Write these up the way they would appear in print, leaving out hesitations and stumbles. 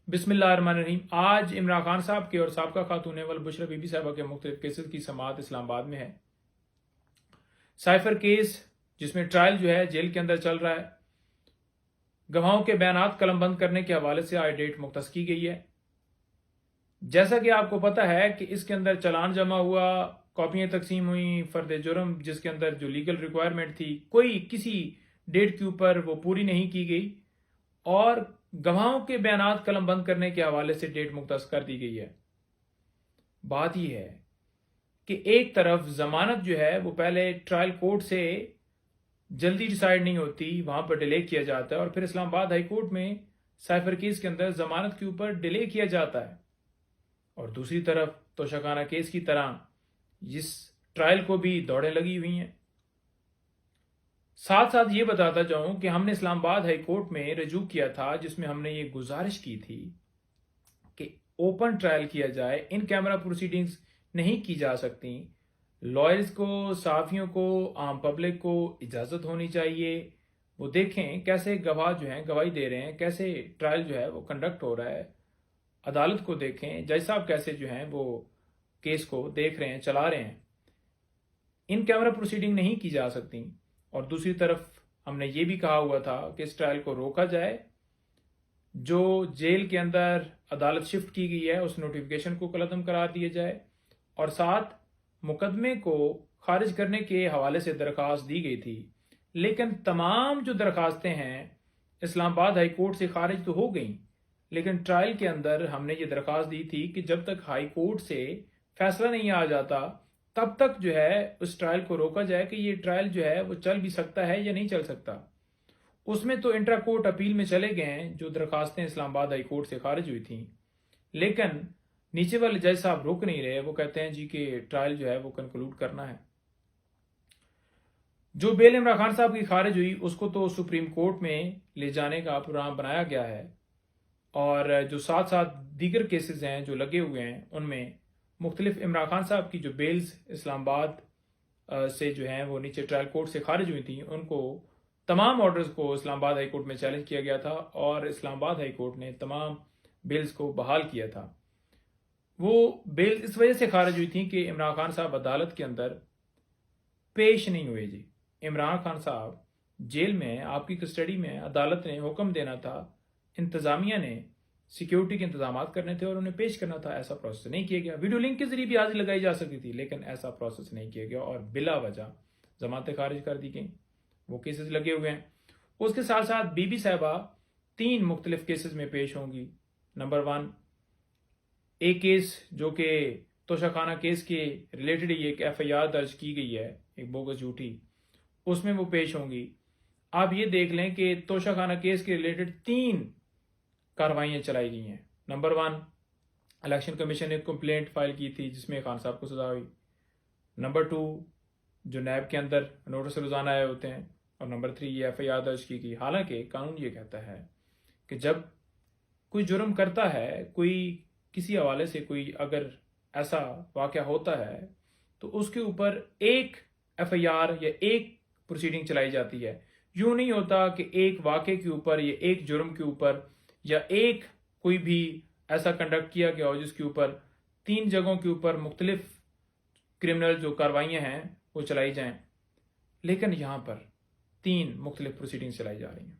बिस्मिल्लाहिर्रहमानिर्रहीम। आज इमरान खान साहब के और साबका खातून अव्वल बुशरा बीबी साहबा के मुख्तलिफ केसेस की समाअत इस्लामाबाद में है। साइफर केस जिसमें ट्रायल जो है जेल के अंदर चल रहा है, गवाहों के बयानात कलमबंद करने के हवाले से आज डेट मुख्तस की गई है। जैसा कि आपको पता है कि इसके अंदर चलान जमा हुआ, कॉपियां तकसीम हुई, फर्द जुर्म जिसके अंदर जो लीगल रिक्वायरमेंट थी कोई किसी डेट के ऊपर वो पूरी नहीं की गई और गवाहों के बयानात कलमबंद करने के हवाले से डेट मुख्तस कर दी गई है। बात यह है कि एक तरफ जमानत जो है वो पहले ट्रायल कोर्ट से जल्दी डिसाइड नहीं होती, वहां पर डिले किया जाता है और फिर इस्लामाबाद हाई कोर्ट में साइफर केस के अंदर जमानत के ऊपर डिले किया जाता है। और दूसरी तरफ तोशाखाना केस की तरह इस ट्रायल को भी दौड़ें लगी हुई हैं। साथ साथ ये बताता जाऊं कि हमने इस्लामाबाद हाई कोर्ट में रजू किया था जिसमें हमने ये गुजारिश की थी कि ओपन ट्रायल किया जाए, इन कैमरा प्रोसीडिंग्स नहीं की जा सकती। लॉयर्स को, सहाफियों को, आम पब्लिक को इजाज़त होनी चाहिए, वो देखें कैसे गवाह जो हैं गवाही दे रहे हैं, कैसे ट्रायल जो है वो कंडक्ट हो रहा है। अदालत को देखें, जज साहब कैसे जो हैं वो केस को देख रहे हैं, चला रहे हैं। इन कैमरा प्रोसीडिंग नहीं की जा सकती। और दूसरी तरफ हमने ये भी कहा हुआ था कि इस ट्रायल को रोका जाए, जो जेल के अंदर अदालत शिफ्ट की गई है उस नोटिफिकेशन को कलअदम करार दिया जाए और साथ मुकदमे को खारिज करने के हवाले से दरखास्त दी गई थी। लेकिन तमाम जो दरखास्तें हैं इस्लामाबाद हाई कोर्ट से खारिज तो हो गई, लेकिन ट्रायल के अंदर हमने ये दरखास्त दी थी कि जब तक हाई कोर्ट से फैसला नहीं आ जाता तब तक जो है उस ट्रायल को रोका जाए कि ये ट्रायल जो है वो चल भी सकता है या नहीं चल सकता। उसमें तो इंट्रा कोर्ट अपील में चले गए हैं जो दरखास्तें इस्लामाबाद हाई कोर्ट से खारिज हुई थी, लेकिन नीचे वाले जज साहब रोक नहीं रहे। वो कहते हैं जी कि ट्रायल जो है वो कंक्लूड करना है। जो बेल इमरान खान साहब की खारिज हुई उसको तो सुप्रीम कोर्ट में ले जाने का प्रोग्राम बनाया गया है और जो साथ साथ दीगर केसेस हैं जो लगे हुए हैं उनमें मुख्तलिफ इमरान खान साहब की जो बेल्स इस्लामाबाद से जो हैं वो नीचे ट्रायल कोर्ट से खारिज हुई थी, उनको तमाम ऑर्डर्स को इस्लामाबाद हाई कोर्ट में चैलेंज किया गया था और इस्लामाबाद हाई कोर्ट ने तमाम बेल्स को बहाल किया था। वो बेल इस वजह से खारिज हुई थी कि इमरान खान साहब अदालत के अंदर पेश नहीं हुए। जी, इमरान खान साहब जेल में आपकी कस्टडी में, अदालत ने हुक्म देना था, इंतजामिया ने सिक्योरिटी के इंतजाम करने थे और उन्हें पेश करना था। ऐसा प्रोसेस नहीं किया गया। वीडियो लिंक के जरिए भी हाजिरी लगाई जा सकती थी, लेकिन ऐसा प्रोसेस नहीं किया गया और बिला वजह जमानतें खारिज कर दी गई। वो केसेस लगे हुए हैं। उसके साथ साथ बीबी साहबा 3 मुख्तलिफ केसेस में पेश होंगी। नंबर 1, एक केस जो कि तोशाखाना केस के रिलेटेड ही एक FIR दर्ज की गई है, एक बोगस झूठी, उसमें वो पेश होंगी। आप ये देख लें कि तोशाखाना केस के रिलेटेड 3 कार्रवाइयां चलाई गई हैं। नंबर 1, इलेक्शन कमीशन ने कंप्लेंट फाइल की थी जिसमें खान साहब को सजा हुई। नंबर 2, जो नैब के अंदर नोटिस रोजाना आए होते हैं। और नंबर 3, ये FIR दर्ज की गई। हालांकि कानून ये कहता है कि जब कोई जुर्म करता है, कोई किसी हवाले से कोई अगर ऐसा वाकया होता है तो उसके ऊपर एक FIR या एक प्रोसीडिंग चलाई जाती है। यूं नहीं होता कि एक वाक़े के ऊपर या एक जुर्म के ऊपर या एक कोई भी ऐसा कंडक्ट किया गया हो जिसके ऊपर 3 जगहों के ऊपर मुख्तलिफ क्रिमिनल जो कार्रवाइयां हैं वो चलाई जाएं, लेकिन यहां पर 3 मुख्तलिफ प्रोसीडिंग चलाई जा रही हैं।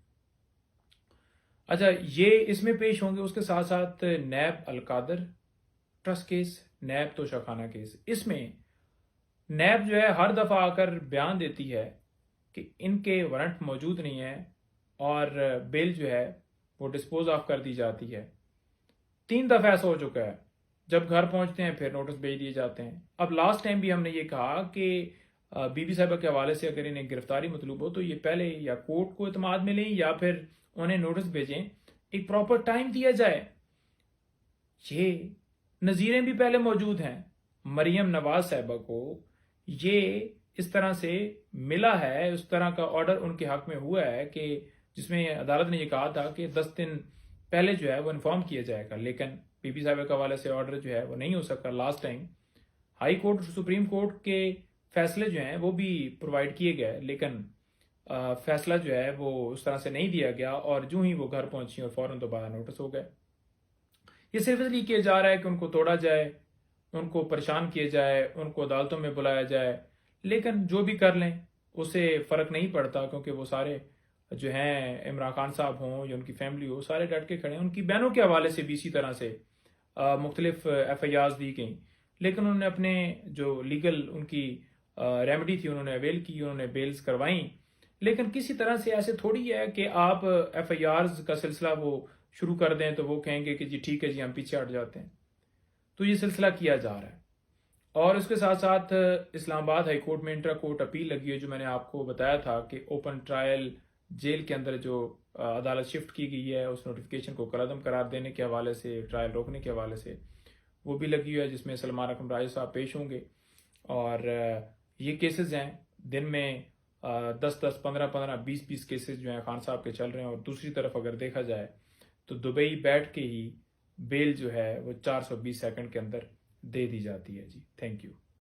अच्छा, ये इसमें पेश होंगे। उसके साथ साथ नैब अलकादर ट्रस्ट केस, नैब तोशाखाना केस, इसमें नैब जो है हर दफ़ा आकर बयान देती है कि इनके वारंट मौजूद नहीं है और बेल जो है वो डिस्पोज ऑफ कर दी जाती है। 3 दफ़ा ऐसा हो चुका है। जब घर पहुंचते हैं फिर नोटिस भेज दिए जाते हैं। अब लास्ट टाइम भी हमने ये कहा कि बीबी साहिबा के हवाले से अगर इन्हें गिरफ्तारी मतलूब हो तो ये पहले या कोर्ट को इत्माद में लें या फिर उन्हें नोटिस भेजें, एक प्रॉपर टाइम दिया जाए। ये नज़ीरें भी पहले मौजूद हैं। मरियम नवाज साहिबा को ये इस तरह से मिला है, उस तरह का ऑर्डर उनके हक में हुआ है कि जिसमें अदालत ने यह कहा था कि 10 दिन पहले जो है वो इन्फॉर्म किया जाएगा, लेकिन बीबी साहिबा के हवाले से ऑर्डर जो है वो नहीं हो सका। Last time high court, supreme court के फैसले जो हैं वो भी प्रोवाइड किए गए, लेकिन फैसला जो है वो उस तरह से नहीं दिया गया और जो ही वो घर पहुंची और फौरन दोबारा नोटिस हो गए। یہ صرف اس لیے کیا جا رہا ہے کہ ان کو توڑا جائے، ان کو پریشان کیا جائے، ان کو عدالتوں میں بلایا جائے، لیکن جو بھی کر لیں اسے فرق نہیں پڑتا، کیونکہ وہ سارے جو ہیں عمران خان صاحب ہوں یا ان کی فیملی ہو، سارے ڈٹ کے کھڑے ہیں۔ ان کی بہنوں کے حوالے سے بھی اسی طرح سے مختلف ایف آئی آرز دی گئیں، لیکن انہوں نے اپنے جو لیگل ان کی ریمیڈی تھی انہوں نے اویل کی، انہوں نے بیلز کروائیں، لیکن کسی طرح سے ایسے تھوڑی ہے کہ آپ ایف آئی آرز کا سلسلہ وہ شروع کر دیں تو وہ کہیں گے کہ جی ٹھیک ہے جی ہم پیچھے ہٹ جاتے ہیں۔ تو یہ سلسلہ کیا جا رہا ہے، اور اس کے ساتھ ساتھ اسلام آباد ہائی کورٹ میں انٹرا کورٹ اپیل لگی ہے، جو میں نے آپ کو بتایا تھا کہ اوپن ٹرائل جیل کے اندر جو عدالت شفٹ کی گئی ہے اس نوٹیفیکیشن کو کالعدم قرار دینے کے حوالے سے، ٹرائل روکنے کے حوالے سے، وہ بھی لگی ہوئی ہے، جس میں سلمان اکرم راجہ صاحب پیش ہوں گے۔ اور یہ کیسز ہیں دن میں 10-10 15-15 20-20 کیسز جو ہیں خان صاحب کے چل رہے ہیں، اور دوسری طرف اگر دیکھا جائے تو دبئی بیٹھ کے ہی بیل جو ہے وہ 420 سیکنڈ کے اندر دے دی جاتی ہے۔ جی تھینک یو۔